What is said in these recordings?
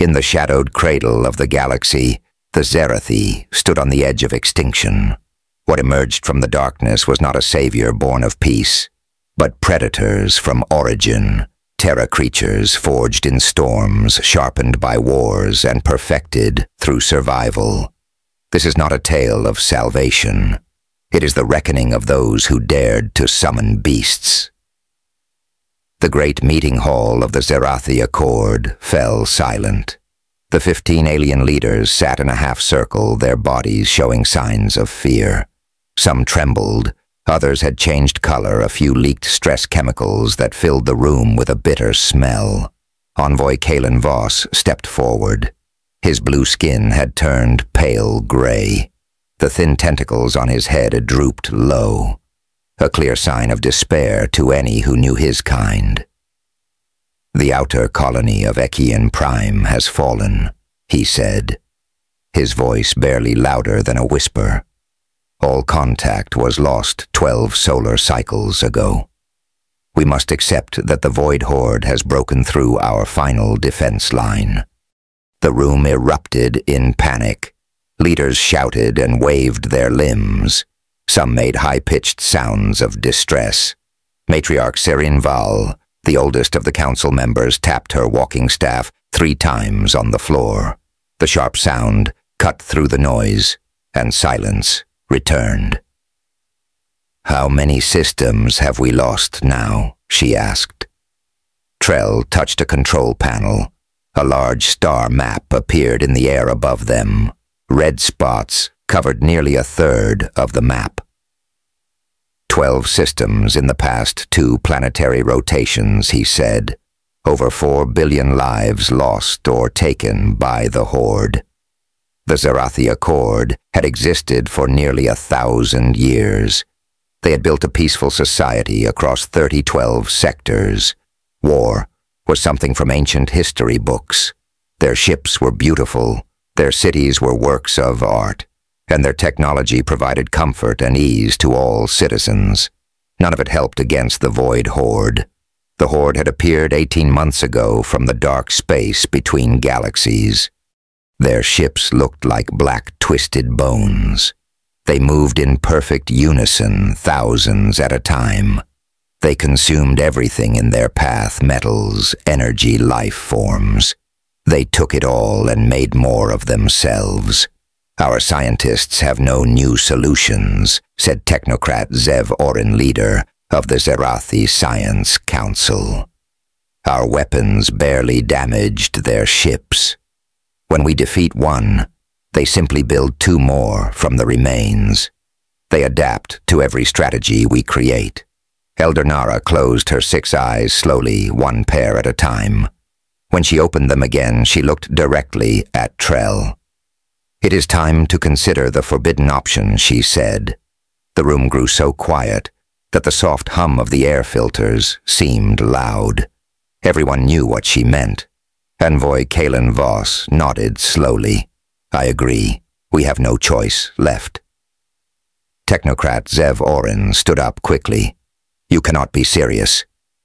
In the shadowed cradle of the galaxy, the Zerathi stood on the edge of extinction. What emerged from the darkness was not a savior born of peace, but predators from origin, terra creatures forged in storms, sharpened by wars, and perfected through survival. This is not a tale of salvation. It is the reckoning of those who dared to summon beasts. The great meeting hall of the Zerathi Accord fell silent. The 15 alien leaders sat in a half-circle, their bodies showing signs of fear. Some trembled, others had changed color, a few leaked stress chemicals that filled the room with a bitter smell. Envoy Kalen Voss stepped forward. His blue skin had turned pale gray. The thin tentacles on his head drooped low, a clear sign of despair to any who knew his kind. "The outer colony of Ekian Prime has fallen," he said, his voice barely louder than a whisper. "All contact was lost 12 solar cycles ago. We must accept that the Void Horde has broken through our final defense line." The room erupted in panic. Leaders shouted and waved their limbs. Some made high-pitched sounds of distress. Matriarch Serin Val, the oldest of the council members, tapped her walking staff 3 times on the floor. The sharp sound cut through the noise, and silence returned. "How many systems have we lost now?" she asked. Trell touched a control panel. A large star map appeared in the air above them. Red spots covered nearly a third of the map. 12 systems in the past 2 planetary rotations, he said. Over 4 billion lives lost or taken by the Horde. The Zerathi Accord had existed for nearly 1,000 years. They had built a peaceful society across 3012 sectors. War was something from ancient history books. Their ships were beautiful, their cities were works of art, and their technology provided comfort and ease to all citizens. None of it helped against the Void Horde. The Horde had appeared 18 months ago from the dark space between galaxies. Their ships looked like black twisted bones. They moved in perfect unison, thousands at a time. They consumed everything in their path, metals, energy, life forms. They took it all and made more of themselves. "Our scientists have no new solutions," said technocrat Zev Orin, leader of the Zerathi Science Council. "Our weapons barely damaged their ships. When we defeat one, they simply build 2 more from the remains. They adapt to every strategy we create." Elder Nara closed her 6 eyes slowly, 1 pair at a time. When she opened them again, she looked directly at Trell. "It is time to consider the forbidden option," she said. The room grew so quiet that the soft hum of the air filters seemed loud. Everyone knew what she meant. Envoy Kalen Voss nodded slowly. "I agree. We have no choice left." Technocrat Zev Orin stood up quickly. "You cannot be serious.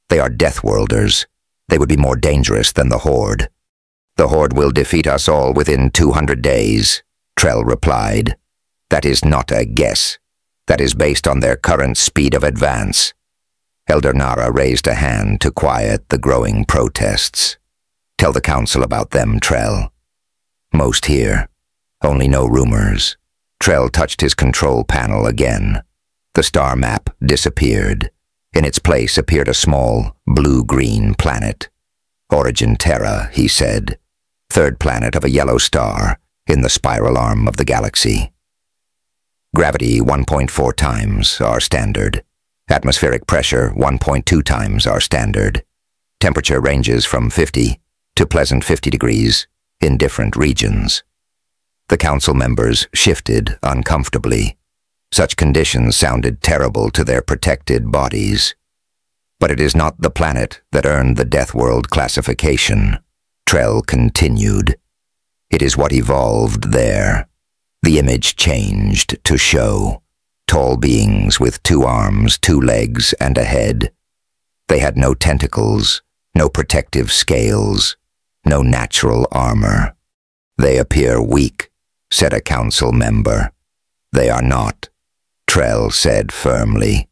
They are Deathworlders. They would be more dangerous than the Horde." "The Horde will defeat us all within 200 days, Trell replied. "That is not a guess. That is based on their current speed of advance." Elder Nara raised a hand to quiet the growing protests. "Tell the council about them, Trell." "Most hear. Only no rumors." Trell touched his control panel again. The star map disappeared. In its place appeared a small, blue-green planet. "Origin Terra," he said. "Third planet of a yellow star in the spiral arm of the galaxy. Gravity 1.4 times our standard. Atmospheric pressure 1.2 times our standard. Temperature ranges from 50 to pleasant 50 degrees in different regions." The council members shifted uncomfortably. Such conditions sounded terrible to their protected bodies. "But it is not the planet that earned the Deathworld classification," Trell continued. "It is what evolved there." The image changed to show tall beings with 2 arms, 2 legs, and a head. They had no tentacles, no protective scales, no natural armor. "They appear weak," said a council member. "They are not," Trell said firmly.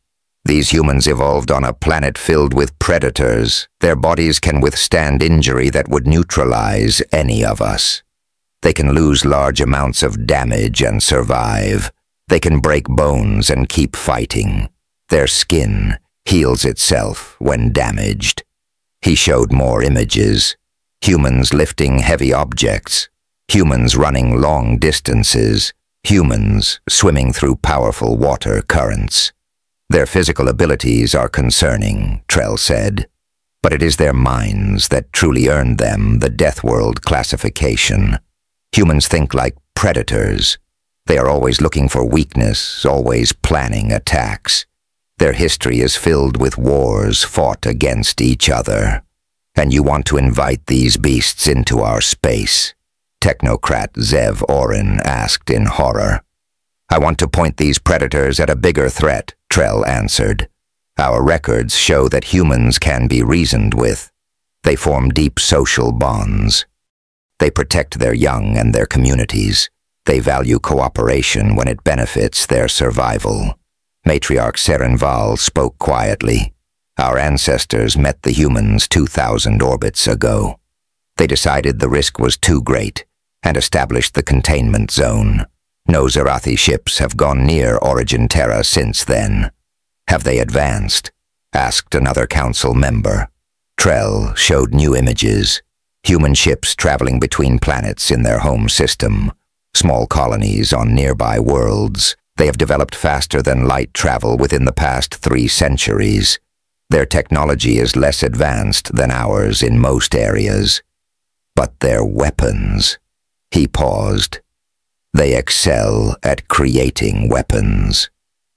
"These humans evolved on a planet filled with predators. Their bodies can withstand injury that would neutralize any of us. They can lose large amounts of damage and survive. They can break bones and keep fighting. Their skin heals itself when damaged." He showed more images. Humans lifting heavy objects. Humans running long distances. Humans swimming through powerful water currents. "Their physical abilities are concerning," Trell said, "but it is their minds that truly earned them the Deathworld classification. Humans think like predators. They are always looking for weakness, always planning attacks. Their history is filled with wars fought against each other. And you want to invite these beasts into our space?" Technocrat Zev Orin asked in horror. "I want to point these predators at a bigger threat," Trell answered. "Our records show that humans can be reasoned with. They form deep social bonds. They protect their young and their communities. They value cooperation when it benefits their survival." Matriarch Serenval spoke quietly. "Our ancestors met the humans 2,000 orbits ago. They decided the risk was too great and established the containment zone. No Zerathi ships have gone near Origin Terra since then." "Have they advanced?" asked another council member. Trell showed new images. Human ships traveling between planets in their home system. Small colonies on nearby worlds. They have developed faster than light travel within the past 3 centuries. Their technology is less advanced than ours in most areas. But their weapons... He paused. "They excel at creating weapons."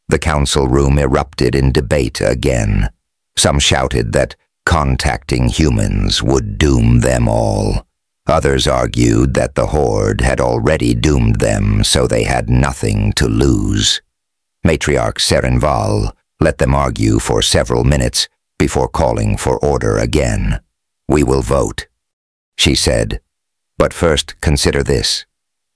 The council room erupted in debate again. Some shouted that contacting humans would doom them all. Others argued that the Horde had already doomed them, so they had nothing to lose. Matriarch Serenval let them argue for several minutes before calling for order again. "We will vote," she said. "But first, consider this.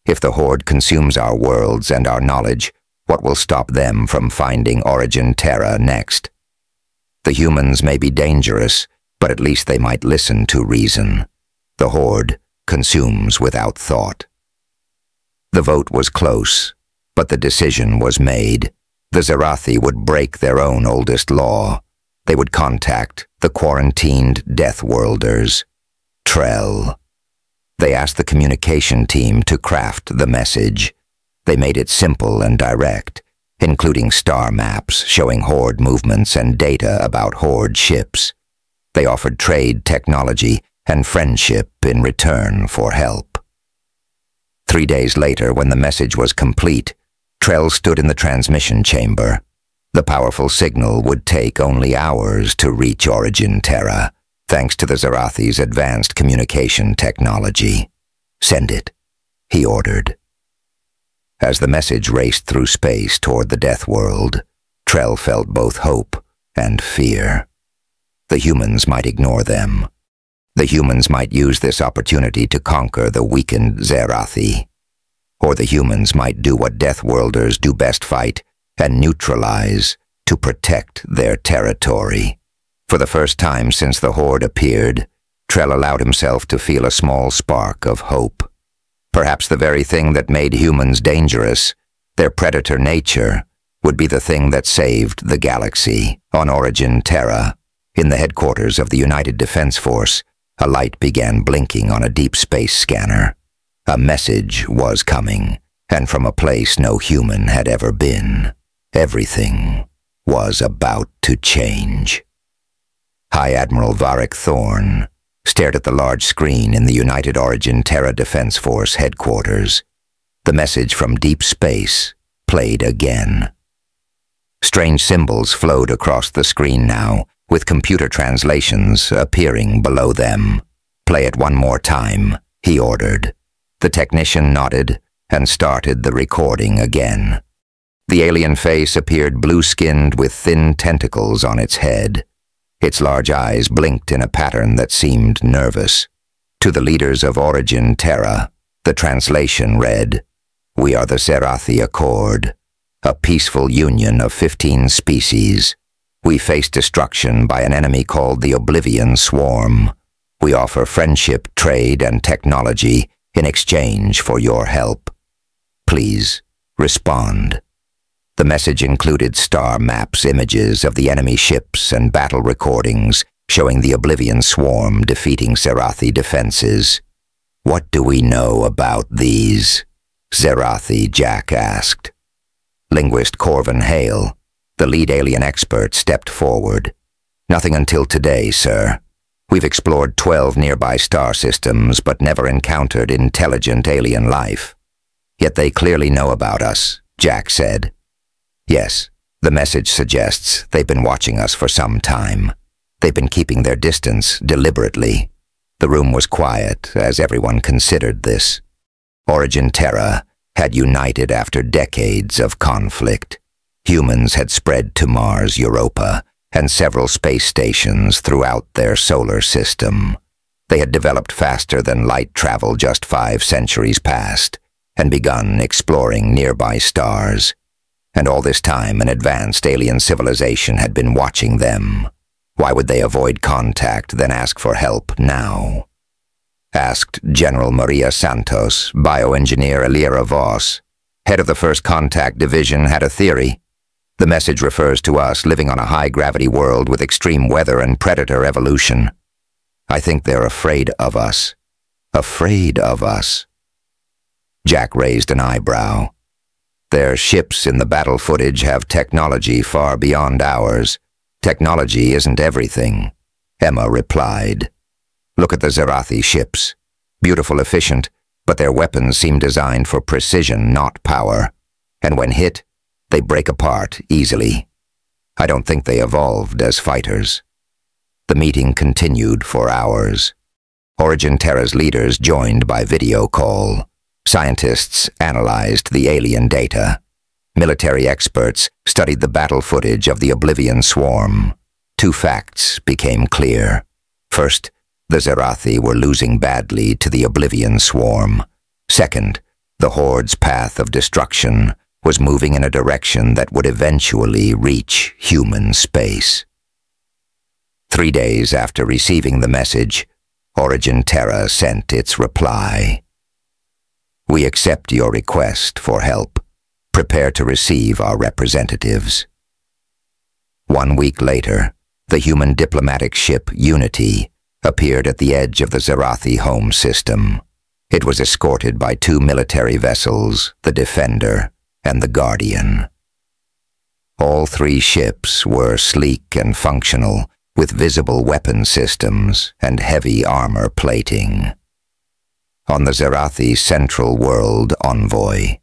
If the Horde consumes our worlds and our knowledge, what will stop them from finding Origin Terra next? The humans may be dangerous, but at least they might listen to reason. The Horde consumes without thought." The vote was close, but the decision was made. The Zerathi would break their own oldest law. They would contact the quarantined Deathworlders. Trell. They asked the communication team to craft the message. They made it simple and direct, including star maps showing Horde movements and data about Horde ships. They offered trade technology and friendship in return for help. 3 days later, when the message was complete, Trell stood in the transmission chamber. The powerful signal would take only hours to reach Origin Terra, thanks to the Zerathi's advanced communication technology. "Send it," he ordered. As the message raced through space toward the Death World, Trell felt both hope and fear. The humans might ignore them. The humans might use this opportunity to conquer the weakened Zerathi. Or the humans might do what Deathworlders do best: fight and neutralize to protect their territory. For the first time since the Horde appeared, Trell allowed himself to feel a small spark of hope. Perhaps the very thing that made humans dangerous, their predator nature, would be the thing that saved the galaxy. On Origin Terra, in the headquarters of the United Defense Force, a light began blinking on a deep space scanner. A message was coming, and from a place no human had ever been. Everything was about to change. High Admiral Varric Thorne stared at the large screen in the United Origin Terra Defense Force headquarters. The message from deep space played again. Strange symbols flowed across the screen now, with computer translations appearing below them. "Play it one more time," he ordered. The technician nodded and started the recording again. The alien face appeared blue-skinned with thin tentacles on its head. Its large eyes blinked in a pattern that seemed nervous. To the leaders of Origin Terra, the translation read, "We are the Zerathi Accord, a peaceful union of 15 species. We face destruction by an enemy called the Oblivion Swarm. We offer friendship, trade, and technology in exchange for your help. Please, respond." The message included star maps, images of the enemy ships, and battle recordings showing the Oblivion Swarm defeating Zerathi defenses. "What do we know about these?" Zerathi Jack asked. Linguist Corvin Hale, the lead alien expert, stepped forward. "Nothing until today, sir. We've explored 12 nearby star systems but never encountered intelligent alien life. Yet they clearly know about us," Jack said. "Yes, the message suggests they've been watching us for some time. They've been keeping their distance deliberately." The room was quiet as everyone considered this. Origin Terra had united after decades of conflict. Humans had spread to Mars, Europa, and several space stations throughout their solar system. They had developed faster than light travel just 5 centuries past, and begun exploring nearby stars. And all this time an advanced alien civilization had been watching them. Why would they avoid contact, then ask for help now? Asked General Maria Santos, bioengineer Elira Voss, head of the First Contact Division, had a theory. "The message refers to us living on a high-gravity world with extreme weather and predator evolution. I think they're afraid of us." "Afraid of us?" Jack raised an eyebrow. "Their ships in the battle footage have technology far beyond ours. Technology isn't everything," Emma replied. "Look at the Zerathi ships. Beautiful, efficient, but their weapons seem designed for precision, not power. And when hit, they break apart easily. I don't think they evolved as fighters." The meeting continued for hours. Origin Terra's leaders joined by video call. Scientists analyzed the alien data. Military experts studied the battle footage of the Oblivion Swarm. 2 facts became clear. First, the Zerathi were losing badly to the Oblivion Swarm. Second, the Horde's path of destruction was moving in a direction that would eventually reach human space. 3 days after receiving the message, Origin Terra sent its reply. "We accept your request for help. Prepare to receive our representatives." 1 week later, the human diplomatic ship Unity appeared at the edge of the Zerathi home system. It was escorted by 2 military vessels, the Defender and the Guardian. All 3 ships were sleek and functional, with visible weapon systems and heavy armor plating. On the Zerathi Central World Envoy,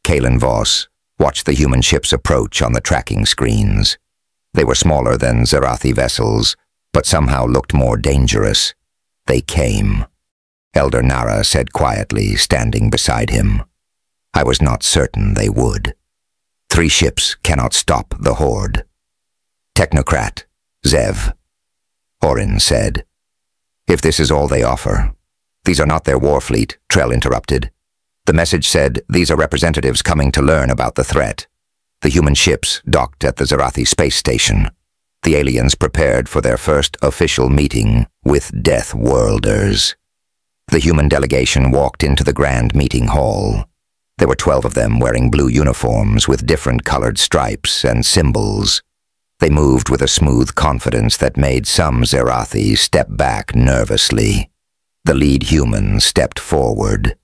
Kalen Voss watched the human ships approach on the tracking screens. They were smaller than Zerathi vessels, but somehow looked more dangerous. They came. Elder Nara said quietly, standing beside him. "I was not certain they would. 3 ships cannot stop the Horde." "Technocrat, Zev," Orin said. "If this is all they offer." "These are not their war fleet," Trell interrupted. "The message said these are representatives coming to learn about the threat." The human ships docked at the Zerathi space station. The aliens prepared for their first official meeting with Deathworlders. The human delegation walked into the grand meeting hall. There were 12 of them wearing blue uniforms with different colored stripes and symbols. They moved with a smooth confidence that made some Zerathi step back nervously. The lead human stepped forward.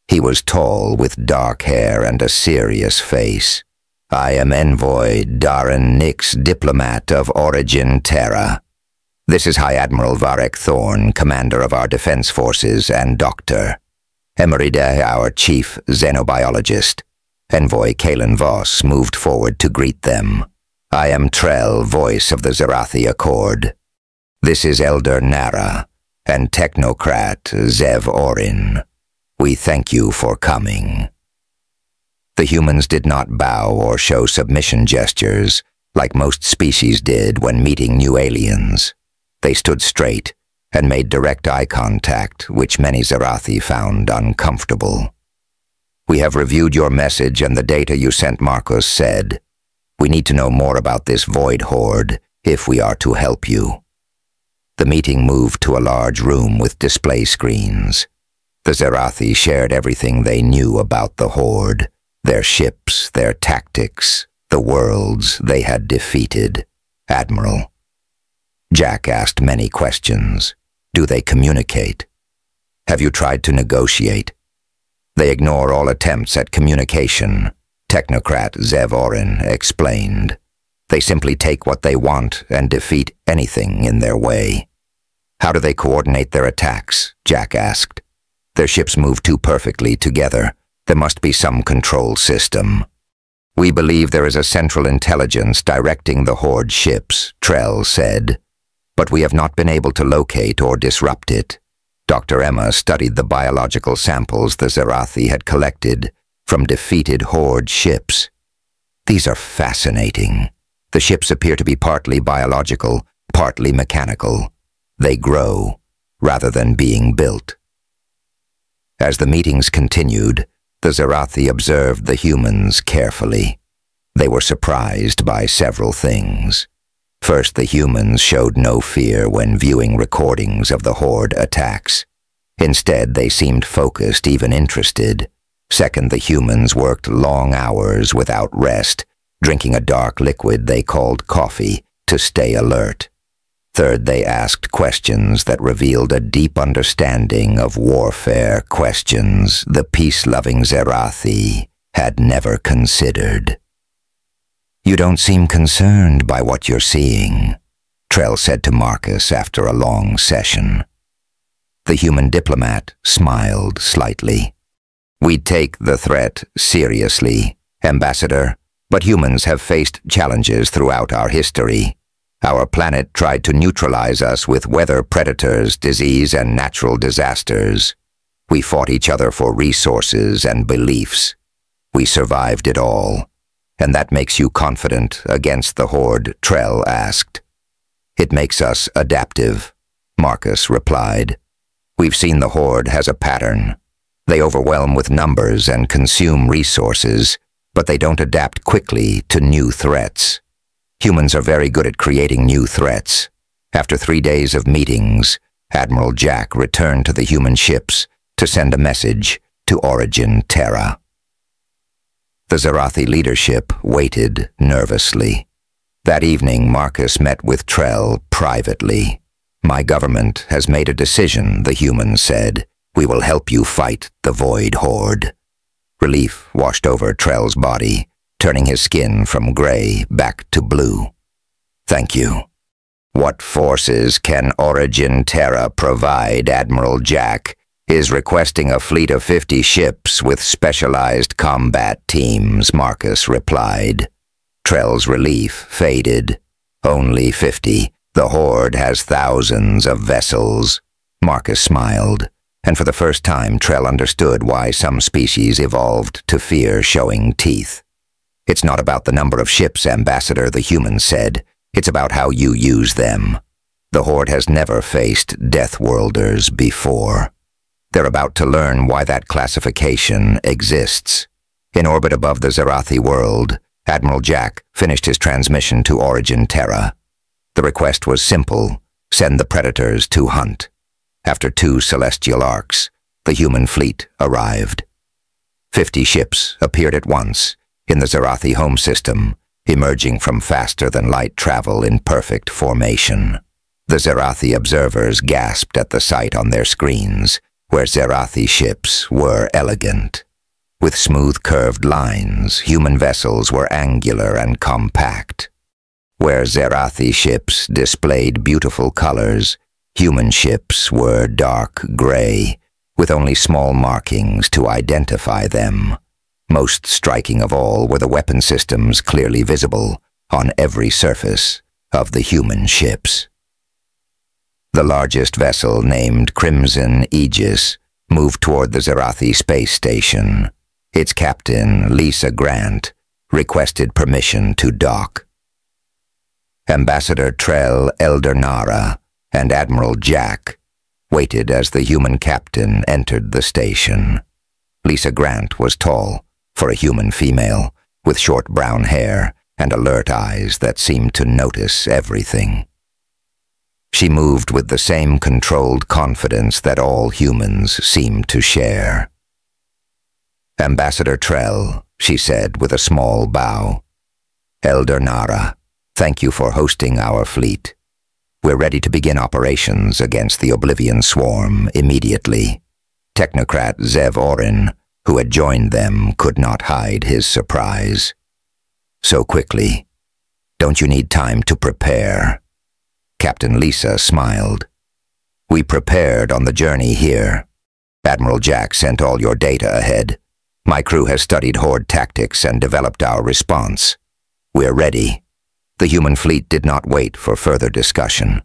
He was tall with dark hair and a serious face. "I am Envoy Darren Nix, diplomat of Origin Terra. This is High Admiral Varek Thorn, commander of our defense forces, and Dr. Emeride, our chief xenobiologist." Envoy Kalen Voss moved forward to greet them. "I am Trell, voice of the Zerathi Accord. This is Elder Nara and Technocrat Zev Orin. We thank you for coming." The humans did not bow or show submission gestures like most species did when meeting new aliens. They stood straight, and made direct eye contact, which many Zerathi found uncomfortable. "We have reviewed your message and the data you sent," Marcus said. "We need to know more about this void horde if we are to help you." The meeting moved to a large room with display screens. The Zerathi shared everything they knew about the horde, their ships, their tactics, the worlds they had defeated. "Admiral." Jack asked many questions. "Do they communicate? Have you tried to negotiate?" "They ignore all attempts at communication," technocrat Zev Orin explained. "They simply take what they want and defeat anything in their way." "How do they coordinate their attacks?" Jack asked. "Their ships move too perfectly together. There must be some control system." "We believe there is a central intelligence directing the horde ships," Trell said. "But we have not been able to locate or disrupt it." Dr. Emma studied the biological samples the Zerathi had collected from defeated horde ships. "These are fascinating. The ships appear to be partly biological, partly mechanical. They grow, rather than being built." As the meetings continued, the Zerathi observed the humans carefully. They were surprised by several things. First, the humans showed no fear when viewing recordings of the horde attacks. Instead, they seemed focused, even interested. Second, the humans worked long hours without rest, drinking a dark liquid they called coffee to stay alert. Third, they asked questions that revealed a deep understanding of warfare, questions the peace-loving Zerathi had never considered. "You don't seem concerned by what you're seeing," Trell said to Marcus after a long session. The human diplomat smiled slightly. "We take the threat seriously, Ambassador, but humans have faced challenges throughout our history. Our planet tried to neutralize us with weather predators, disease, and natural disasters. We fought each other for resources and beliefs. We survived it all. And that makes you confident against the horde?" Trell asked. "It makes us adaptive," Marcus replied. "We've seen the horde has a pattern. They overwhelm with numbers and consume resources, but they don't adapt quickly to new threats. Humans are very good at creating new threats. After 3 days of meetings, Admiral Jack returned to the human ships to send a message to Origin Terra." The Zerathi leadership waited nervously. That evening, Marcus met with Trell privately. "My government has made a decision," the human said. "We will help you fight the Void Horde." Relief washed over Trell's body, turning his skin from gray back to blue. "Thank you." "What forces can Origin Terra provide?" Admiral Jack is requesting a fleet of 50 ships with specialized combat teams, Marcus replied. Trell's relief faded. "Only 50. The Horde has thousands of vessels." Marcus smiled, and for the first time Trell understood why some species evolved to fear showing teeth. "It's not about the number of ships, Ambassador," the human said. "It's about how you use them. The Horde has never faced Deathworlders before. They're about to learn why that classification exists." In orbit above the Zerathi world, Admiral Jack finished his transmission to Origin Terra. The request was simple: send the predators to hunt. After 2 celestial arcs, the human fleet arrived. 50 ships appeared at once in the Zerathi home system, emerging from faster-than-light travel in perfect formation. The Zerathi observers gasped at the sight on their screens, where Zerathi ships were elegant. With smooth curved lines, human vessels were angular and compact. Where Zerathi ships displayed beautiful colors, human ships were dark gray, with only small markings to identify them. Most striking of all were the weapon systems clearly visible on every surface of the human ships. The largest vessel, named Crimson Aegis, moved toward the Zerathi space station. Its captain, Lisa Grant, requested permission to dock. Ambassador Trell Eldernara and Admiral Jack waited as the human captain entered the station. Lisa Grant was tall, for a human female, with short brown hair and alert eyes that seemed to notice everything. She moved with the same controlled confidence that all humans seemed to share. "Ambassador Trell," she said with a small bow. "Elder Nara, thank you for hosting our fleet. We're ready to begin operations against the Oblivion Swarm immediately." Technocrat Zev Orin, who had joined them, could not hide his surprise. "So quickly? Don't you need time to prepare?" Captain Lisa smiled. "We prepared on the journey here. Admiral Jack sent all your data ahead. My crew has studied Horde tactics and developed our response. We're ready." The human fleet did not wait for further discussion.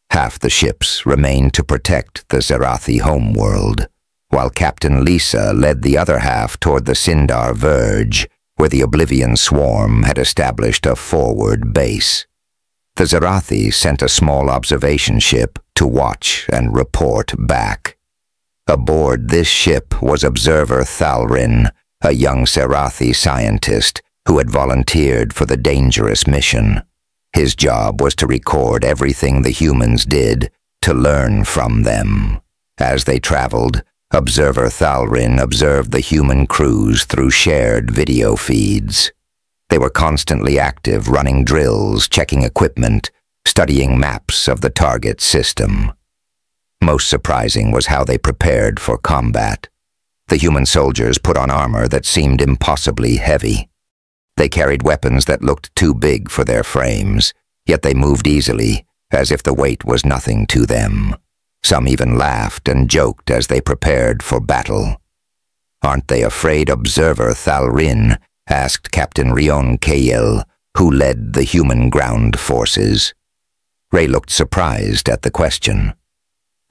Half the ships remained to protect the Zerathi homeworld, while Captain Lisa led the other half toward the Sindar Verge, where the Oblivion Swarm had established a forward base. The Zerathi sent a small observation ship to watch and report back. Aboard this ship was Observer Thalrin, a young Zerathi scientist who had volunteered for the dangerous mission. His job was to record everything the humans did, to learn from them. As they traveled, Observer Thalrin observed the human crews through shared video feeds. They were constantly active, running drills, checking equipment, studying maps of the target system. Most surprising was how they prepared for combat. The human soldiers put on armor that seemed impossibly heavy. They carried weapons that looked too big for their frames, yet they moved easily, as if the weight was nothing to them. Some even laughed and joked as they prepared for battle. "Aren't they afraid, Observer Thalrin?" asked Captain Rion Kael, who led the human ground forces. Ray looked surprised at the question.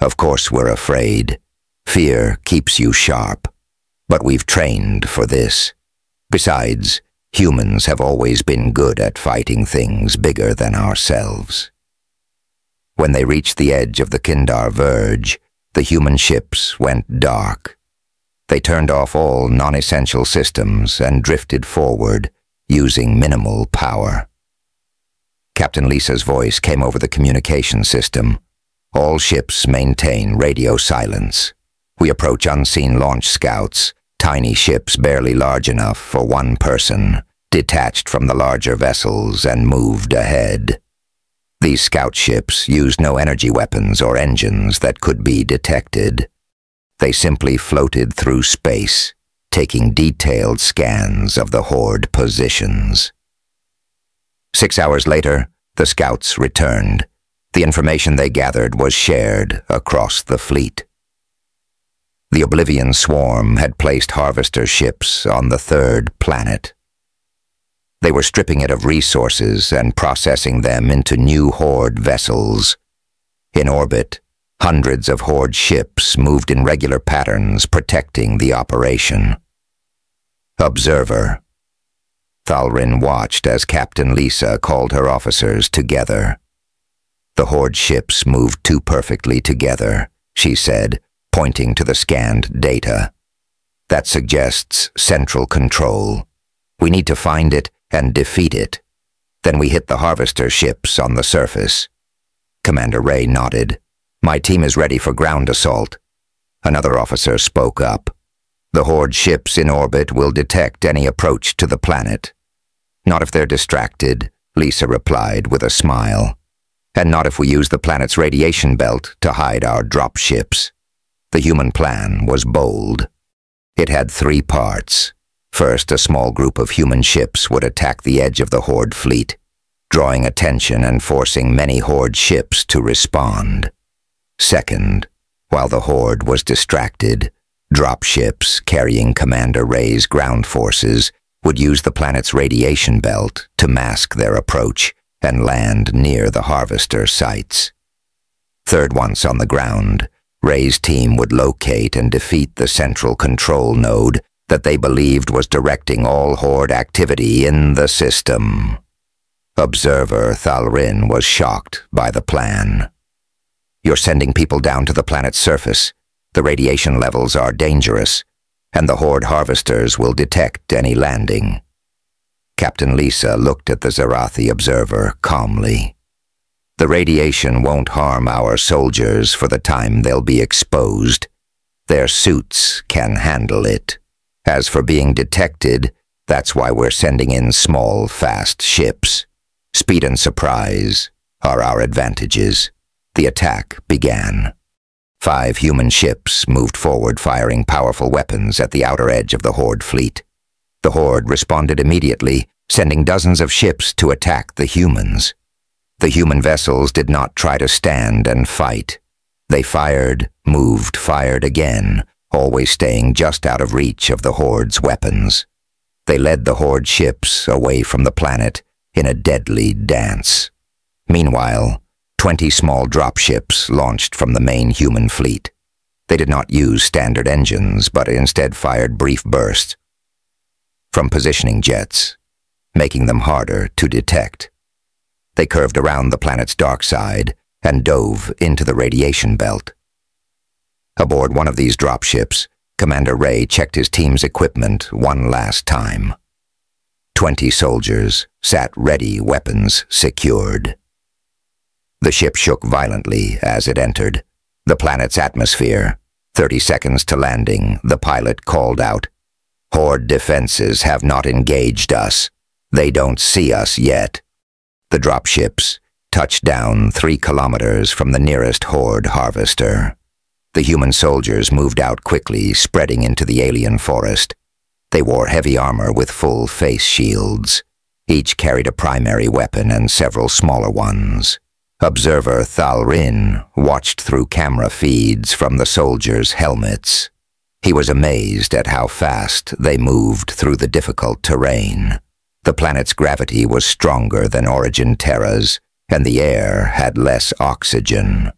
"Of course we're afraid. Fear keeps you sharp. But we've trained for this. Besides, humans have always been good at fighting things bigger than ourselves." When they reached the edge of the Kindar Verge, the human ships went dark. They turned off all non-essential systems and drifted forward, using minimal power. Captain Lisa's voice came over the communication system. "All ships maintain radio silence. We approach unseen launch scouts, tiny ships barely large enough for one person, detached from the larger vessels and moved ahead. These scout ships used no energy weapons or engines that could be detected. They simply floated through space, taking detailed scans of the Horde positions. 6 hours later, the scouts returned. The information they gathered was shared across the fleet. The Oblivion Swarm had placed harvester ships on the third planet. They were stripping it of resources and processing them into new Horde vessels. In orbit, hundreds of Horde ships moved in regular patterns, protecting the operation. "Observer." Thalrin watched as Captain Lisa called her officers together. "The Horde ships moved too perfectly together," she said, pointing to the scanned data. "That suggests central control. We need to find it and defeat it. Then we hit the harvester ships on the surface." Commander Ray nodded. "My team is ready for ground assault." Another officer spoke up. "The Horde ships in orbit will detect any approach to the planet." "Not if they're distracted," Lisa replied with a smile. "And not if we use the planet's radiation belt to hide our drop ships." The human plan was bold. It had 3 parts. First, a small group of human ships would attack the edge of the Horde fleet, drawing attention and forcing many Horde ships to respond. Second, while the Horde was distracted, drop ships carrying Commander Ray's ground forces would use the planet's radiation belt to mask their approach and land near the harvester sites. Third, once on the ground, Ray's team would locate and defeat the central control node that they believed was directing all Horde activity in the system. Observer Thalrin was shocked by the plan. You're sending people down to the planet's surface. The radiation levels are dangerous, and the Horde harvesters will detect any landing." Captain Lisa looked at the Zarathi observer calmly. "The radiation won't harm our soldiers for the time they'll be exposed. Their suits can handle it. As for being detected, that's why we're sending in small, fast ships. Speed and surprise are our advantages." The attack began. 5 human ships moved forward, firing powerful weapons at the outer edge of the Horde fleet. The Horde responded immediately, sending dozens of ships to attack the humans. The human vessels did not try to stand and fight. They fired, moved, fired again, always staying just out of reach of the Horde's weapons. They led the Horde ships away from the planet in a deadly dance. Meanwhile, 20 small dropships launched from the main human fleet. They did not use standard engines, but instead fired brief bursts from positioning jets, making them harder to detect. They curved around the planet's dark side and dove into the radiation belt. Aboard one of these dropships, Commander Ray checked his team's equipment one last time. 20 soldiers sat ready, weapons secured. The ship shook violently as it entered the planet's atmosphere. 30 seconds to landing, the pilot called out. "Horde defenses have not engaged us. They don't see us yet." The dropships touched down 3 kilometers from the nearest Horde harvester. The human soldiers moved out quickly, spreading into the alien forest. They wore heavy armor with full face shields. Each carried a primary weapon and several smaller ones. Observer Thalrin watched through camera feeds from the soldiers' helmets. He was amazed at how fast they moved through the difficult terrain. The planet's gravity was stronger than Origin Terra's, and the air had less oxygen.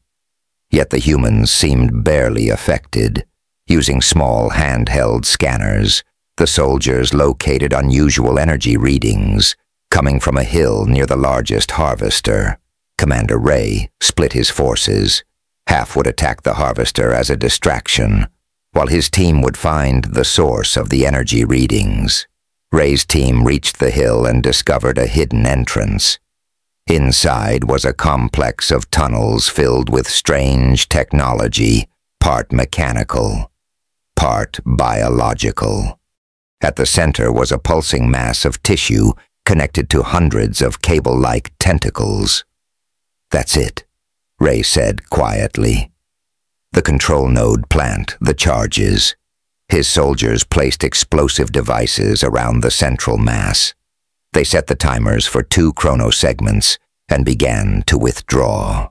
Yet the humans seemed barely affected. Using small handheld scanners, the soldiers located unusual energy readings coming from a hill near the largest harvester. Commander Ray split his forces. Half would attack the harvester as a distraction, while his team would find the source of the energy readings. Ray's team reached the hill and discovered a hidden entrance. Inside was a complex of tunnels filled with strange technology, part mechanical, part biological. At the center was a pulsing mass of tissue connected to hundreds of cable-like tentacles. "That's it," Ray said quietly. "The control node plant the charges." His soldiers placed explosive devices around the central mass. They set the timers for 2 chrono segments and began to withdraw.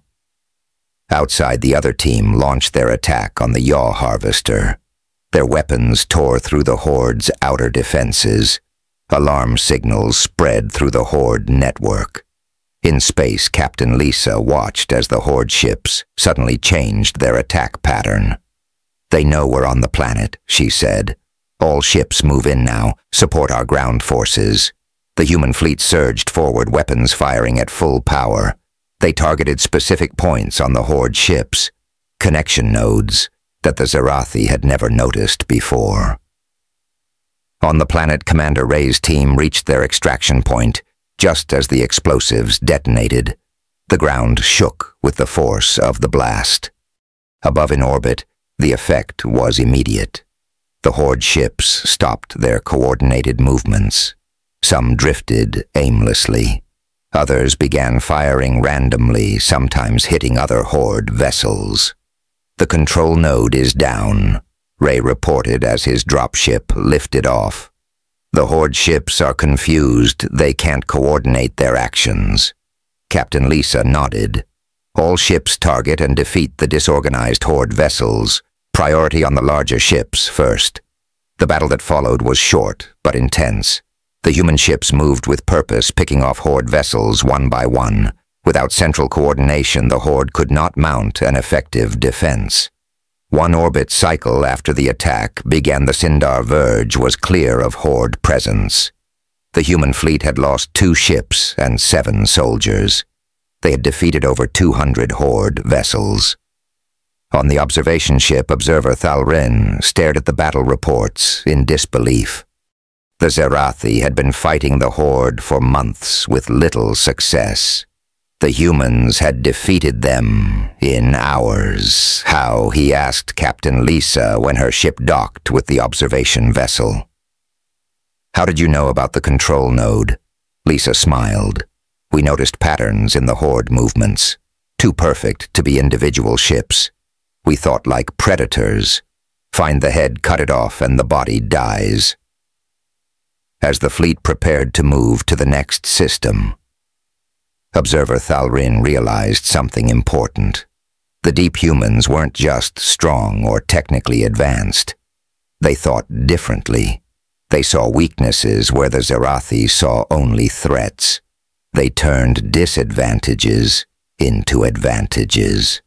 Outside, the other team launched their attack on the yaw harvester. Their weapons tore through the Horde's outer defenses. Alarm signals spread through the Horde network. In space, Captain Lisa watched as the Horde ships suddenly changed their attack pattern. "They know we're on the planet," she said. "All ships move in now. Support our ground forces." The human fleet surged forward, weapons firing at full power. They targeted specific points on the Horde ships, connection nodes that the Zarathi had never noticed before. On the planet, Commander Ray's team reached their extraction point just as the explosives detonated. The ground shook with the force of the blast. Above in orbit, the effect was immediate. The Horde ships stopped their coordinated movements. Some drifted aimlessly. Others began firing randomly, sometimes hitting other Horde vessels. "The control node is down," Ray reported as his dropship lifted off. "The Horde ships are confused. They can't coordinate their actions." Captain Lisa nodded. "All ships target and defeat the disorganized Horde vessels. Priority on the larger ships first." The battle that followed was short but intense. The human ships moved with purpose, picking off Horde vessels one by one. Without central coordination, the Horde could not mount an effective defense. One orbit cycle after the attack began, the Sindar Verge was clear of Horde presence. The human fleet had lost 2 ships and 7 soldiers. They had defeated over 200 Horde vessels. On the observation ship, observer Thalrin stared at the battle reports in disbelief. The Zerathi had been fighting the Horde for months with little success. The humans had defeated them in hours. How, he asked Captain Lisa when her ship docked with the observation vessel. How did you know about the control node? Lisa smiled. We noticed patterns in the Horde movements, too perfect to be individual ships. We thought like predators. Find the head, cut it off, and the body dies. As the fleet prepared to move to the next system, Observer Thalrin realized something important. The deep humans weren't just strong or technically advanced. They thought differently. They saw weaknesses where the Zerathi saw only threats. They turned disadvantages into advantages.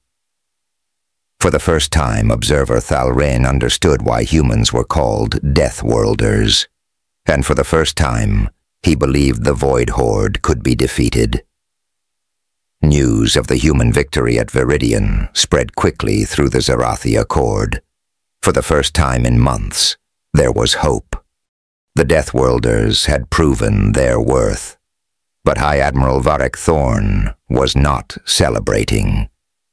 For the first time, Observer Thalrin understood why humans were called Deathworlders. And for the first time, he believed the Void Horde could be defeated. News of the human victory at Viridian spread quickly through the Zerathi Accord. For the first time in months, there was hope. The Deathworlders had proven their worth. But High Admiral Varric Thorn was not celebrating.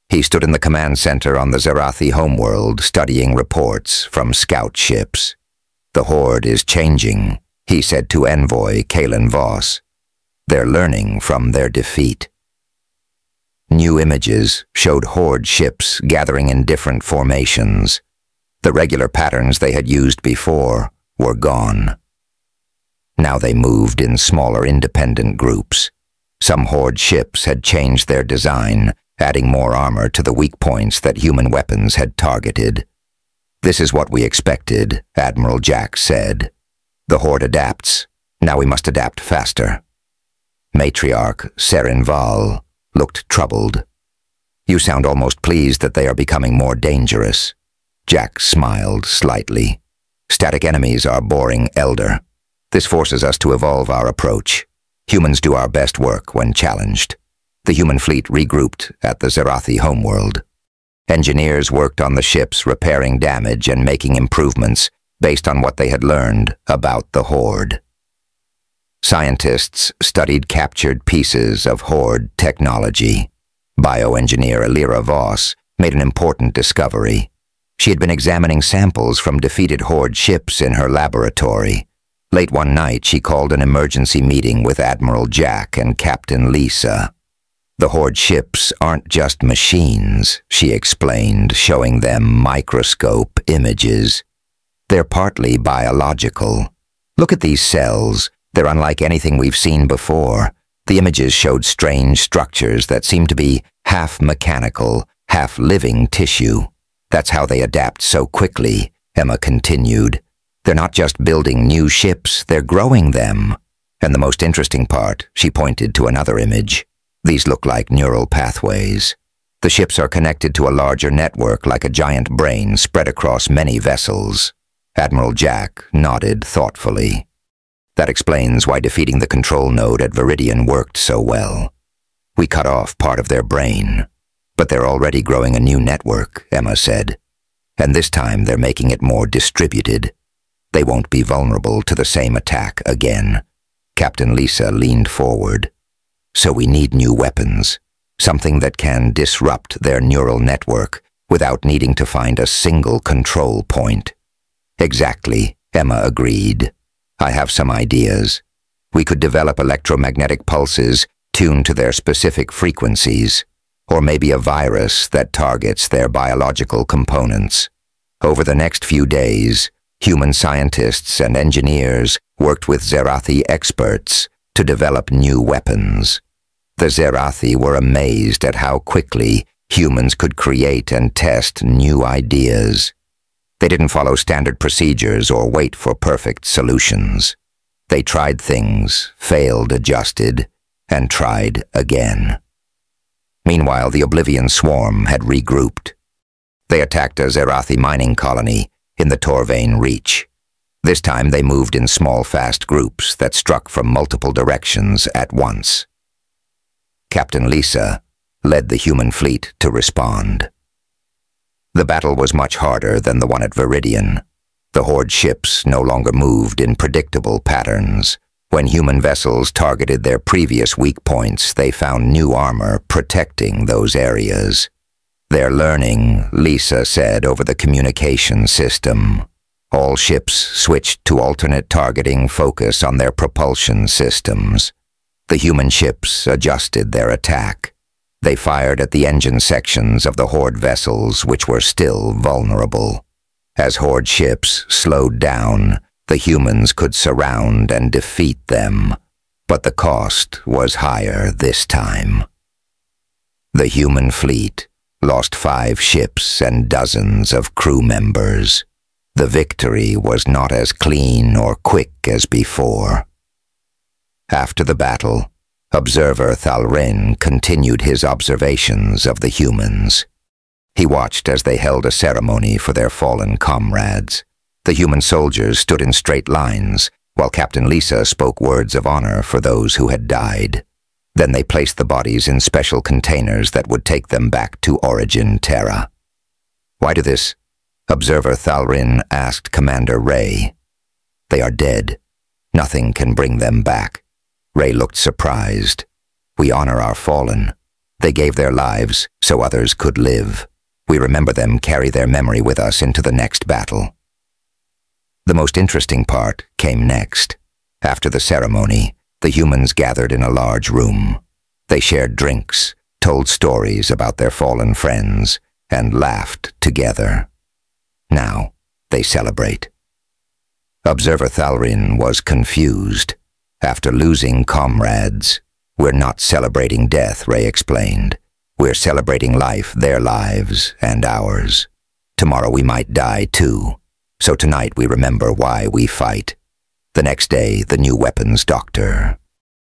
He stood in the command center on the Zerathi homeworld studying reports from scout ships. The Horde is changing, he said to envoy Kalen Voss. They're learning from their defeat. New images showed Horde ships gathering in different formations. The regular patterns they had used before were gone. Now they moved in smaller independent groups. Some Horde ships had changed their design, adding more armor to the weak points that human weapons had targeted. This is what we expected, Admiral Jack said. The Horde adapts. Now we must adapt faster. Matriarch Serin Val looked troubled. You sound almost pleased that they are becoming more dangerous. Jack smiled slightly. Static enemies are boring, Elder. This forces us to evolve our approach. Humans do our best work when challenged. The human fleet regrouped at the Zerathi homeworld. Engineers worked on the ships, repairing damage and making improvements based on what they had learned about the Horde. Scientists studied captured pieces of Horde technology. Bioengineer Alira Voss made an important discovery. She had been examining samples from defeated Horde ships in her laboratory. Late one night, she called an emergency meeting with Admiral Jack and Captain Lisa. The Horde ships aren't just machines, she explained, showing them microscope images. They're partly biological. Look at these cells. They're unlike anything we've seen before. The images showed strange structures that seemed to be half mechanical, half living tissue. That's how they adapt so quickly, Emma continued. They're not just building new ships, they're growing them. And the most interesting part, she pointed to another image. These look like neural pathways. The ships are connected to a larger network like a giant brain spread across many vessels. Admiral Jack nodded thoughtfully. That explains why defeating the control node at Viridian worked so well. We cut off part of their brain. But they're already growing a new network, Emma said. And this time they're making it more distributed. They won't be vulnerable to the same attack again. Captain Lisa leaned forward. So we need new weapons. Something that can disrupt their neural network without needing to find a single control point. Exactly, Emma agreed. I have some ideas. We could develop electromagnetic pulses tuned to their specific frequencies, or maybe a virus that targets their biological components. Over the next few days, human scientists and engineers worked with Zerathi experts to develop new weapons. The Zerathi were amazed at how quickly humans could create and test new ideas. They didn't follow standard procedures or wait for perfect solutions. They tried things, failed, adjusted, and tried again. Meanwhile, the Oblivion Swarm had regrouped. They attacked a Zerathi mining colony in the Torvain Reach. This time they moved in small, fast groups that struck from multiple directions at once. Captain Lisa led the human fleet to respond. The battle was much harder than the one at Viridian. The Horde ships no longer moved in predictable patterns. When human vessels targeted their previous weak points, they found new armor protecting those areas. "They're learning," Lisa said over the communication system. All ships switched to alternate targeting focus on their propulsion systems. The human ships adjusted their attack. They fired at the engine sections of the Horde vessels, which were still vulnerable. As Horde ships slowed down, the humans could surround and defeat them, but the cost was higher this time. The human fleet lost 5 ships and dozens of crew members. The victory was not as clean or quick as before. After the battle, Observer Thalrin continued his observations of the humans. He watched as they held a ceremony for their fallen comrades. The human soldiers stood in straight lines, while Captain Lisa spoke words of honor for those who had died. Then they placed the bodies in special containers that would take them back to Origin Terra. "Why do this?" Observer Thalrin asked Commander Ray. "They are dead. Nothing can bring them back." Ray looked surprised. "We honor our fallen. They gave their lives so others could live. We remember them, carry their memory with us into the next battle." The most interesting part came next. After the ceremony, the humans gathered in a large room. They shared drinks, told stories about their fallen friends, and laughed together. Now they celebrate. Observer Thalrin was confused. After losing comrades, "We're not celebrating death," Ray explained. "We're celebrating life, their lives, and ours. Tomorrow we might die too. So tonight we remember why we fight." The next day, the new weapons Dr.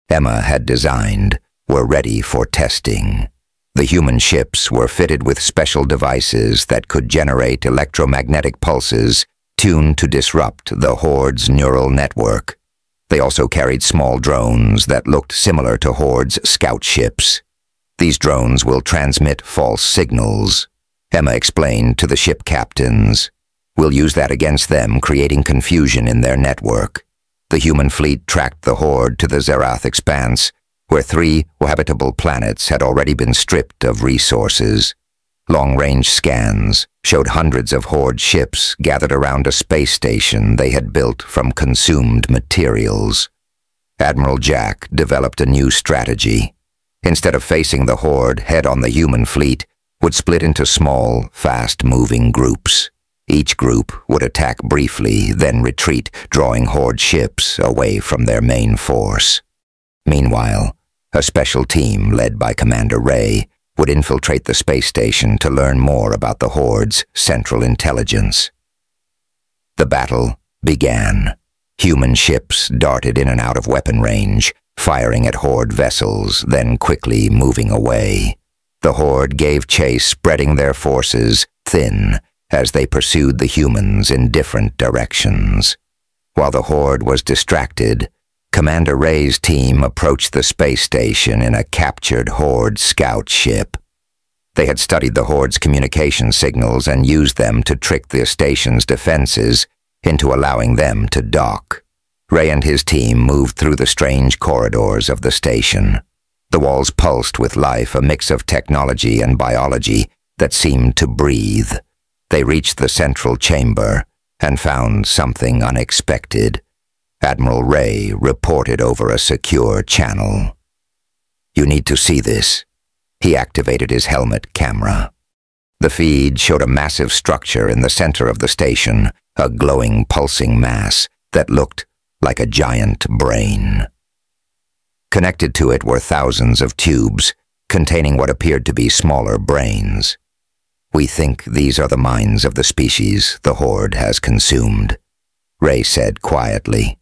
Emma had designed were ready for testing. The human ships were fitted with special devices that could generate electromagnetic pulses tuned to disrupt the Horde's neural network. They also carried small drones that looked similar to Horde's scout ships. "These drones will transmit false signals," Emma explained to the ship captains. "We'll use that against them, creating confusion in their network." The human fleet tracked the Horde to the Zerath Expanse, where 3 habitable planets had already been stripped of resources. Long-range scans showed hundreds of Horde ships gathered around a space station they had built from consumed materials. Admiral Jack developed a new strategy. Instead of facing the Horde head-on, the human fleet would split into small, fast-moving groups. Each group would attack briefly, then retreat, drawing Horde ships away from their main force. Meanwhile, a special team led by Commander Ray would infiltrate the space station to learn more about the Horde's central intelligence. The battle began. Human ships darted in and out of weapon range, firing at Horde vessels, then quickly moving away. The Horde gave chase, spreading their forces thin as they pursued the humans in different directions. While the Horde was distracted, Commander Ray's team approached the space station in a captured Horde scout ship. They had studied the Horde's communication signals and used them to trick the station's defenses into allowing them to dock. Ray and his team moved through the strange corridors of the station. The walls pulsed with life, a mix of technology and biology that seemed to breathe. They reached the central chamber and found something unexpected. Admiral Ray reported over a secure channel. "You need to see this." He activated his helmet camera. The feed showed a massive structure in the center of the station, a glowing, pulsing mass that looked like a giant brain. Connected to it were thousands of tubes containing what appeared to be smaller brains. "We think these are the minds of the species the Horde has consumed," Ray said quietly.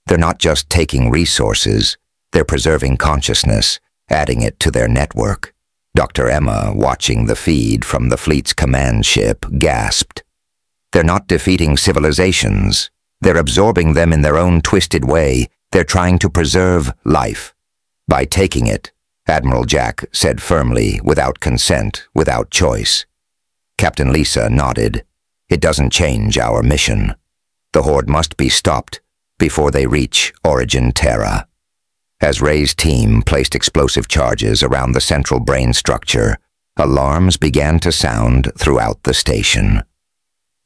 "They're not just taking resources, they're preserving consciousness, adding it to their network." Dr. Emma, watching the feed from the fleet's command ship, gasped. "They're not defeating civilizations. They're absorbing them in their own twisted way. They're trying to preserve life. By taking it," Admiral Jack said firmly, "without consent, without choice." Captain Lisa nodded. It doesn't change our mission. The Horde must be stopped before they reach Origin Terra. As Ray's team placed explosive charges around the central brain structure, alarms began to sound throughout the station.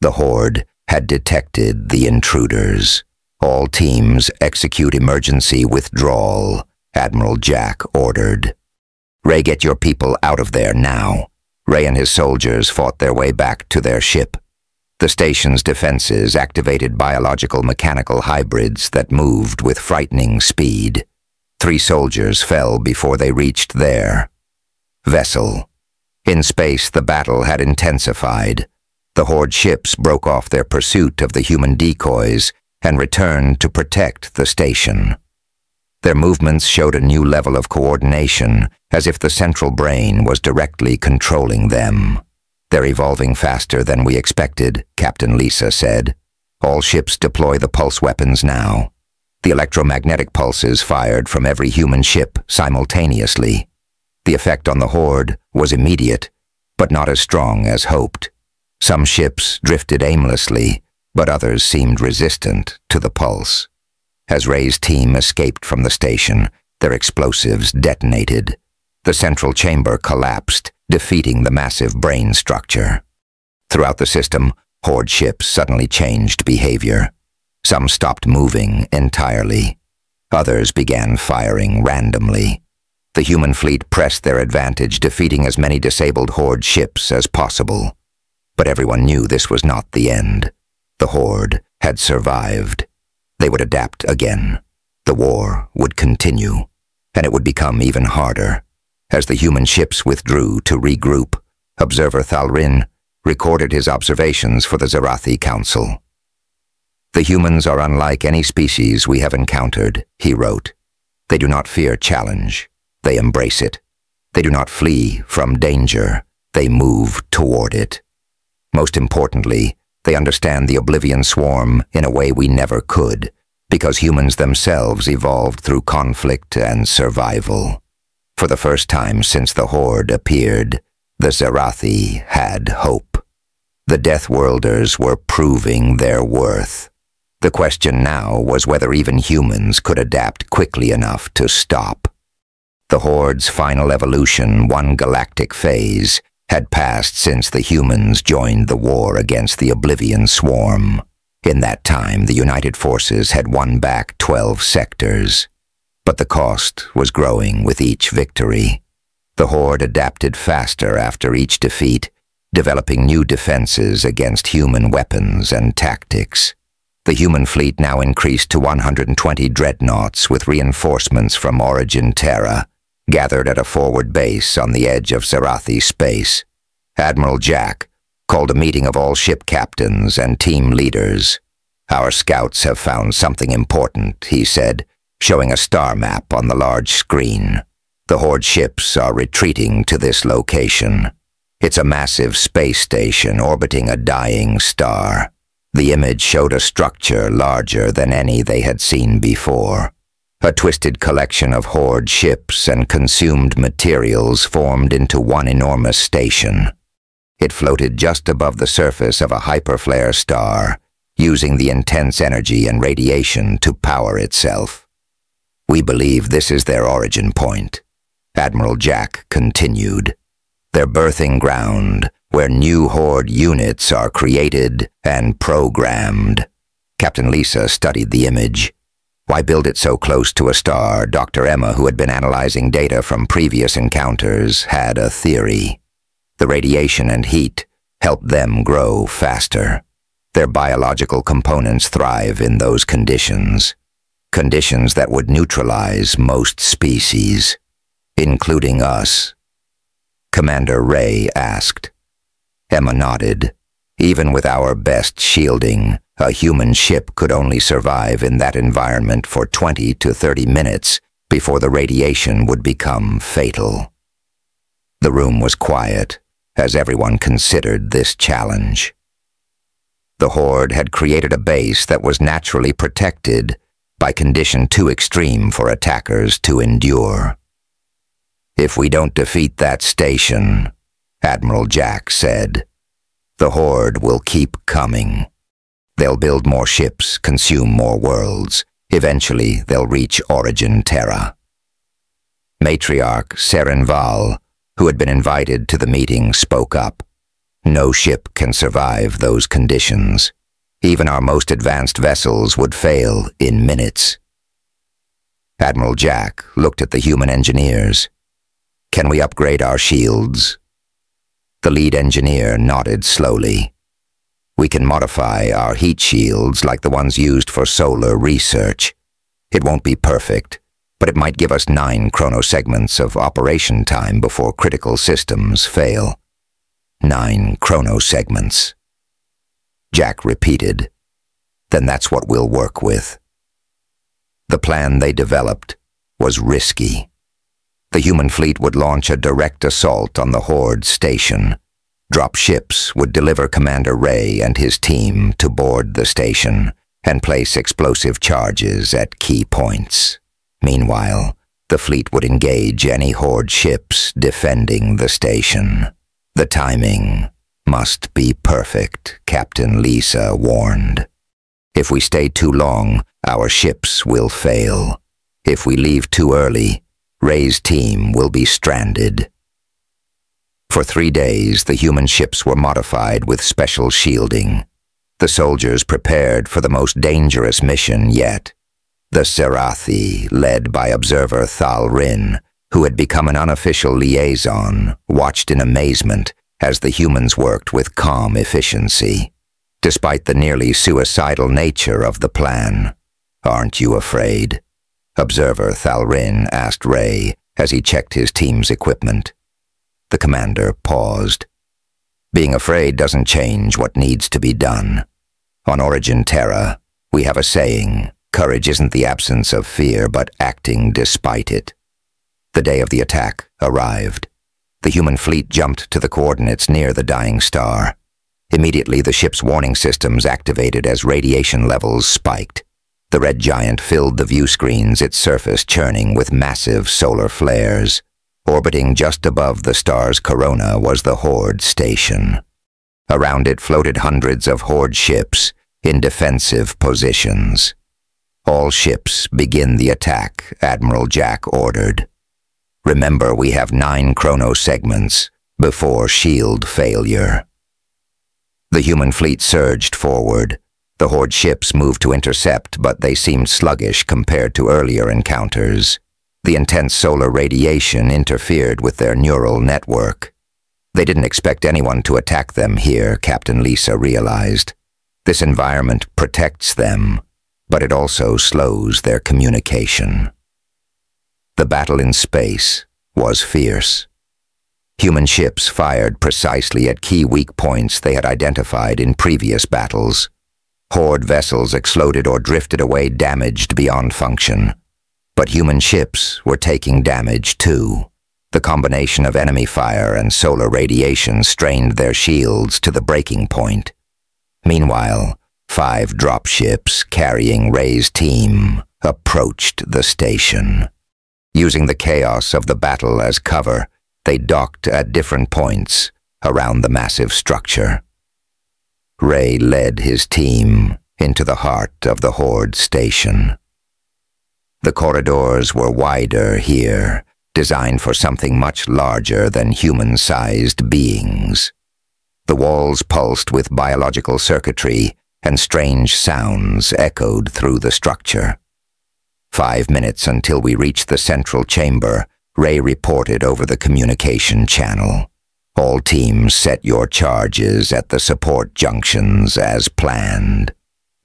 The Horde had detected the intruders. All teams execute emergency withdrawal, Admiral Jack ordered. Ray, get your people out of there now. Ray and his soldiers fought their way back to their ship. The station's defenses activated biological mechanical hybrids that moved with frightening speed. 3 soldiers fell before they reached their vessel. In space, the battle had intensified. The Horde ships broke off their pursuit of the human decoys and returned to protect the station. Their movements showed a new level of coordination, as if the central brain was directly controlling them. They're evolving faster than we expected, Captain Lisa said. All ships deploy the pulse weapons now. The electromagnetic pulses fired from every human ship simultaneously. The effect on the Horde was immediate, but not as strong as hoped. Some ships drifted aimlessly, but others seemed resistant to the pulse. As Ray's team escaped from the station, their explosives detonated. The central chamber collapsed, defeating the massive brain structure. Throughout the system, Horde ships suddenly changed behavior. Some stopped moving entirely. Others began firing randomly. The human fleet pressed their advantage, defeating as many disabled Horde ships as possible. But everyone knew this was not the end. The Horde had survived. They would adapt again. The war would continue, and it would become even harder. As the human ships withdrew to regroup, Observer Thalrin recorded his observations for the Zarathi Council. The humans are unlike any species we have encountered, he wrote. They do not fear challenge. They embrace it. They do not flee from danger. They move toward it. Most importantly, they understand the Oblivion Swarm in a way we never could, because humans themselves evolved through conflict and survival. For the first time since the Horde appeared, the Zarathi had hope. The Deathworlders were proving their worth. The question now was whether even humans could adapt quickly enough to stop. The Horde's final evolution, one galactic phase, had passed since the humans joined the war against the Oblivion Swarm. In that time, the United Forces had won back 12 sectors. But the cost was growing with each victory. The Horde adapted faster after each defeat, developing new defenses against human weapons and tactics. The human fleet now increased to 120 dreadnoughts with reinforcements from Origin Terra, gathered at a forward base on the edge of Zarathi space. Admiral Jack called a meeting of all ship captains and team leaders. Our scouts have found something important, he said, showing a star map on the large screen. The Horde ships are retreating to this location. It's a massive space station orbiting a dying star. The image showed a structure larger than any they had seen before. A twisted collection of Horde ships and consumed materials formed into one enormous station. It floated just above the surface of a hyperflare star, using the intense energy and radiation to power itself. We believe this is their origin point, Admiral Jack continued. Their birthing ground, where new Horde units are created and programmed. Captain Lisa studied the image. Why build it so close to a star? Dr. Emma, who had been analyzing data from previous encounters, had a theory. The radiation and heat helped them grow faster. Their biological components thrive in those conditions. Conditions that would neutralize most species, including us. Commander Ray asked. Emma nodded. Even with our best shielding, a human ship could only survive in that environment for 20 to 30 minutes before the radiation would become fatal. The room was quiet as everyone considered this challenge. The Horde had created a base that was naturally protected by condition too extreme for attackers to endure. If we don't defeat that station, Admiral Jack said, The Horde will keep coming. They'll build more ships, consume more worlds. Eventually, they'll reach Origin Terra. Matriarch Serenval, who had been invited to the meeting, spoke up. No ship can survive those conditions. Even our most advanced vessels would fail in minutes. Admiral Jack looked at the human engineers. Can we upgrade our shields? The lead engineer nodded slowly. We can modify our heat shields like the ones used for solar research. It won't be perfect, but it might give us 9 chronosegments of operation time before critical systems fail. 9 chronosegments. Jack repeated. Then that's what we'll work with. The plan they developed was risky. The human fleet would launch a direct assault on the Horde station. Drop ships would deliver Commander Ray and his team to board the station and place explosive charges at key points. Meanwhile, the fleet would engage any Horde ships defending the station. The timing must be perfect, Captain Lisa warned. If we stay too long, our ships will fail. If we leave too early, Ray's team will be stranded. For 3 days, the human ships were modified with special shielding. The soldiers prepared for the most dangerous mission yet. The Serathi, led by observer Thal Rin, who had become an unofficial liaison, watched in amazement as the humans worked with calm efficiency. Despite the nearly suicidal nature of the plan. Aren't you afraid? Observer Thal Rin asked Ray as he checked his team's equipment. The commander paused. Being afraid doesn't change what needs to be done. On Origin Terra, we have a saying, courage isn't the absence of fear, but acting despite it. The day of the attack arrived. The human fleet jumped to the coordinates near the dying star. Immediately, the ship's warning systems activated as radiation levels spiked. The red giant filled the view screens, its surface churning with massive solar flares. Orbiting just above the star's corona was the Horde station. Around it floated hundreds of Horde ships in defensive positions. All ships begin the attack, Admiral Jack ordered. Remember, we have 9 chronosegments before shield failure. The human fleet surged forward. The Horde ships moved to intercept, but they seemed sluggish compared to earlier encounters. The intense solar radiation interfered with their neural network. They didn't expect anyone to attack them here, Captain Lisa realized. This environment protects them, but it also slows their communication. The battle in space was fierce. Human ships fired precisely at key weak points they had identified in previous battles. Horde vessels exploded or drifted away damaged beyond function. But human ships were taking damage too. The combination of enemy fire and solar radiation strained their shields to the breaking point. Meanwhile, 5 dropships carrying Ray's team approached the station. Using the chaos of the battle as cover, they docked at different points around the massive structure. Ray led his team into the heart of the Horde station. The corridors were wider here, designed for something much larger than human-sized beings. The walls pulsed with biological circuitry, and strange sounds echoed through the structure. 5 minutes until we reached the central chamber, Ray reported over the communication channel. All teams set your charges at the support junctions as planned.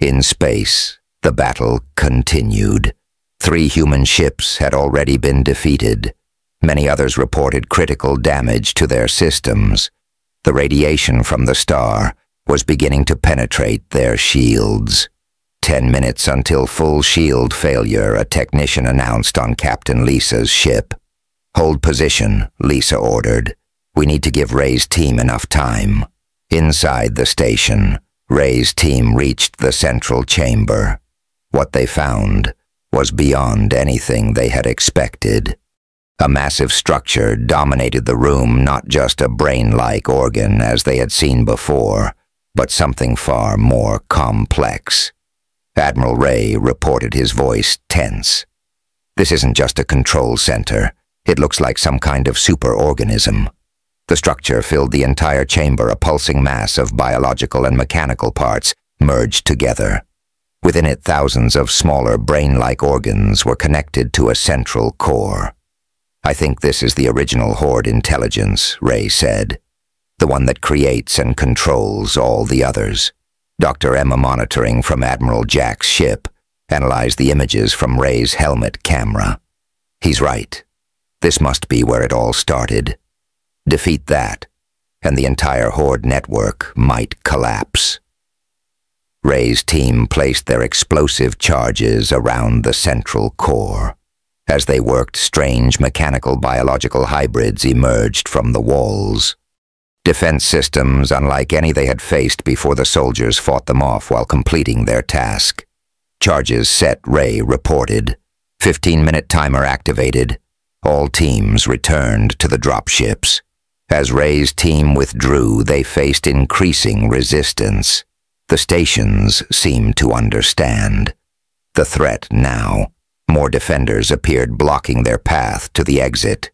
In space, the battle continued. 3 human ships had already been defeated. Many others reported critical damage to their systems. The radiation from the star was beginning to penetrate their shields. 10 minutes until full shield failure, a technician announced on Captain Lisa's ship. Hold position, Lisa ordered. We need to give Ray's team enough time. Inside the station, Ray's team reached the central chamber. What they found was beyond anything they had expected. A massive structure dominated the room, not just a brain-like organ as they had seen before, but something far more complex. Admiral Ray reported, his voice tense. This isn't just a control center. It looks like some kind of superorganism. The structure filled the entire chamber, a pulsing mass of biological and mechanical parts merged together. Within it, thousands of smaller brain-like organs were connected to a central core. I think this is the original Horde intelligence, Ray said. The one that creates and controls all the others. Dr. Emma, monitoring from Admiral Jack's ship, analyzed the images from Ray's helmet camera. He's right. This must be where it all started. Defeat that, and the entire Horde network might collapse. Ray's team placed their explosive charges around the central core. As they worked, strange mechanical biological hybrids emerged from the walls. Defense systems unlike any they had faced before the soldiers fought them off while completing their task. Charges set, Ray reported. 15-minute timer activated. All teams returned to the dropships. As Ray's team withdrew, they faced increasing resistance. The stations seemed to understand. The threat now. More defenders appeared, blocking their path to the exit.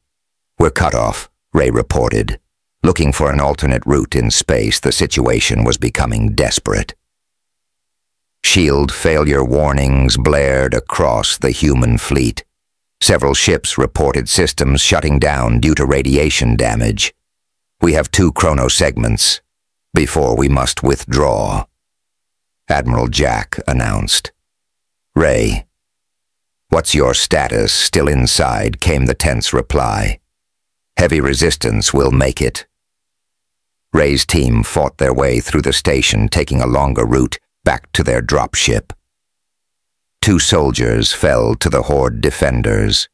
We're cut off, Ray reported. Looking for an alternate route in space, the situation was becoming desperate. Shield failure warnings blared across the human fleet. Several ships reported systems shutting down due to radiation damage. We have 2 chrono segments before we must withdraw, Admiral Jack announced. Ray, what's your status? Still inside, came the tense reply. Heavy resistance will make it. Ray's team fought their way through the station, taking a longer route back to their dropship. 2 soldiers fell to the Horde defenders.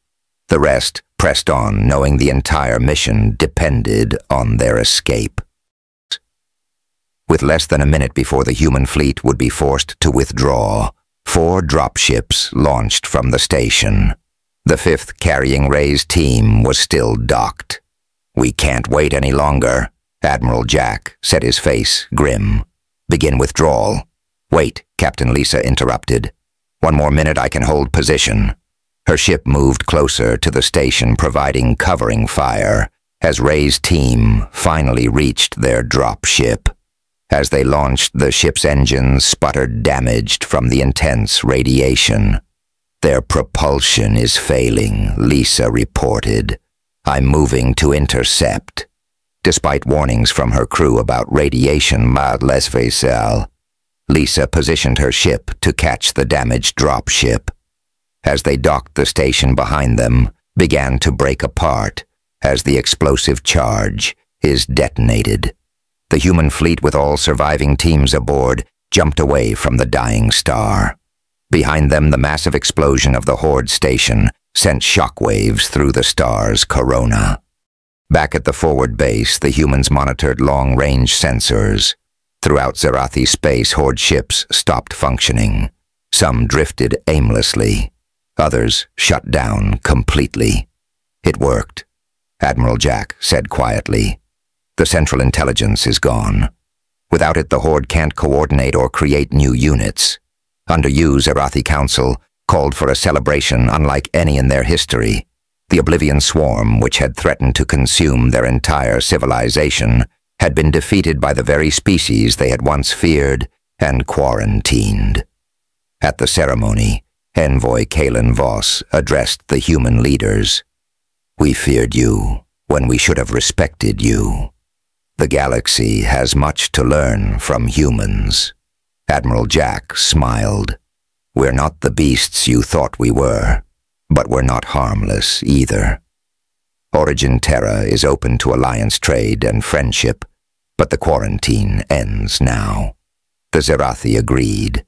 The rest pressed on, knowing the entire mission depended on their escape. With less than a minute before the human fleet would be forced to withdraw, 4 dropships launched from the station. The 5th, carrying Ray's team, was still docked. We can't wait any longer, Admiral Jack said, his face grim. Begin withdrawal. Wait, Captain Lisa interrupted. 1 more minute, I can hold position. Her ship moved closer to the station, providing covering fire, as Ray's team finally reached their dropship. As they launched, the ship's engines sputtered, damaged from the intense radiation. Their propulsion is failing, Lisa reported. I'm moving to intercept. Despite warnings from her crew about radiation, les vaisseaux, Lisa positioned her ship to catch the damaged dropship. As they docked, the station behind them began to break apart as the explosive charge is detonated. The human fleet, with all surviving teams aboard, jumped away from the dying star. Behind them, the massive explosion of the Horde station sent shockwaves through the star's corona. Back at the forward base, the humans monitored long-range sensors. Throughout Zerathi space, Horde ships stopped functioning. Some drifted aimlessly. Others shut down completely. It worked, Admiral Jack said quietly. The Central Intelligence is gone. Without it, the Horde can't coordinate or create new units. Under you, Zerathi Council called for a celebration unlike any in their history. The Oblivion Swarm, which had threatened to consume their entire civilization, had been defeated by the very species they had once feared and quarantined. At the ceremony, Envoy Kalen Voss addressed the human leaders. We feared you when we should have respected you. The galaxy has much to learn from humans. Admiral Jack smiled. We're not the beasts you thought we were, but we're not harmless either. Origin Terra is open to alliance trade and friendship, but the quarantine ends now. The Zerathi agreed.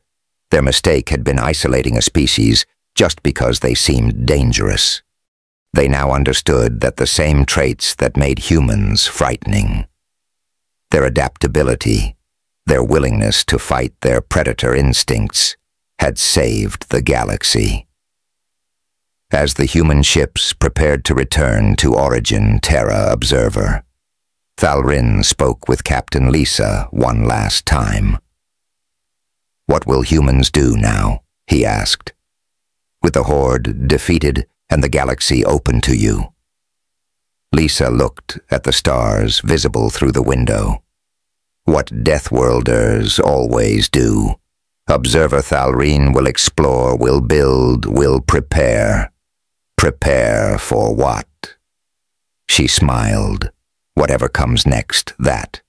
Their mistake had been isolating a species just because they seemed dangerous. They now understood that the same traits that made humans frightening. Their adaptability, their willingness to fight their predator instincts, had saved the galaxy. as the human ships prepared to return to Origin Terra Observer. Thalrin spoke with Captain Lisa one last time. "What will humans do now?" he asked. "With the Horde defeated and the galaxy open to you." Lisa looked at the stars visible through the window. "What Deathworlders always do. Observer Thalrin will explore, will build, will prepare. Prepare for what?" She smiled. "Whatever comes next, that."